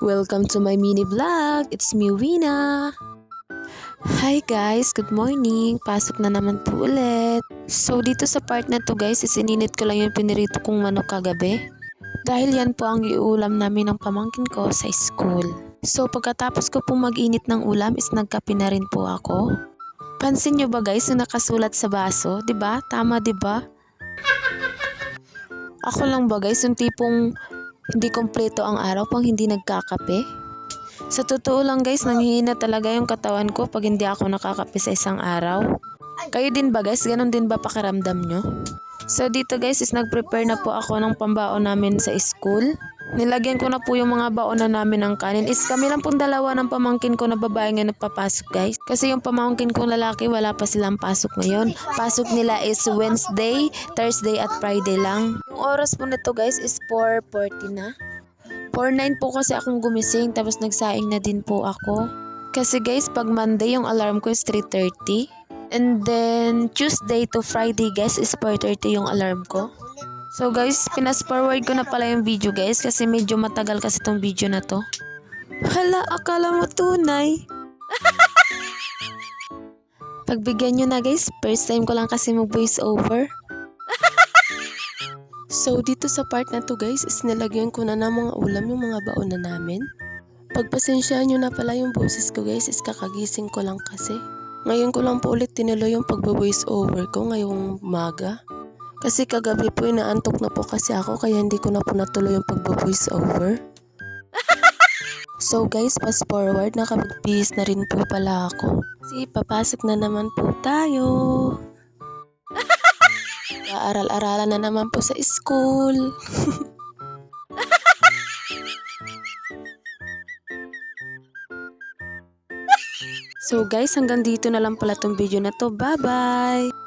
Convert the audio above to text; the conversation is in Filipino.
Welcome to my mini vlog. It's me, Wina. Hi guys, good morning. Pasok na naman po ulit. So dito sa part na to guys, isininit ko lang yung pinirito kong manok kagabi. Dahil yan po ang iulam namin ng pamangkin ko sa school. So pagkatapos ko pong mag-init ng ulam is nagkape na rin po ako. Pansin nyo ba guys yung nakasulat sa baso? Diba? Tama diba? Ako lang ba guys yung tipong hindi kompleto ang araw pang hindi nagkakape? Sa totoo lang guys, nanghihina talaga yung katawan ko pag hindi ako nakakape sa isang araw. Kayo din ba guys? Ganon din ba pakiramdam nyo? So dito guys is nag-prepare na po ako ng pambaon namin sa school. Nilagyan ko na po yung mga baonan namin ng kanin. Is kami lang pong dalawa ng pamangkin ko na babae nga nagpapasok guys. Kasi yung pamangkin kong lalaki wala pa silang pasok ngayon. Pasok nila is Wednesday, Thursday at Friday lang. Yung oras po nito guys is 4:40 na. 4:09 po kasi akong gumising tapos nagsaing na din po ako. Kasi guys, pag Monday yung alarm ko is 3:30. And then Tuesday to Friday guys is 4:30 yung alarm ko. So guys, pinas forward ko na pala yung video guys kasi medyo matagal kasi tong video na to. Hala, akala mo tunay. Pagbigyan nyo na guys, first time ko lang kasi mag voice over. So dito sa part na to guys is nilagyan ko na ng mga ulam yung mga baon na namin. Pagpasensyaan nyo na pala yung boses ko guys is kakagising ko lang kasi. Ngayon ko lang po ulit tinuloy yung pagbo-voice over ko ngayong umaga. Kasi kagabi po inaantok na po kasi ako kaya hindi ko na po natuloy yung pagbo-voice over. So guys, fast forward, nakapagbihis na rin po pala ako. Kasi papasok na naman po tayo. Aral-aralan na naman po sa school. So guys, hanggang dito na lang pala tong video na to. Bye-bye!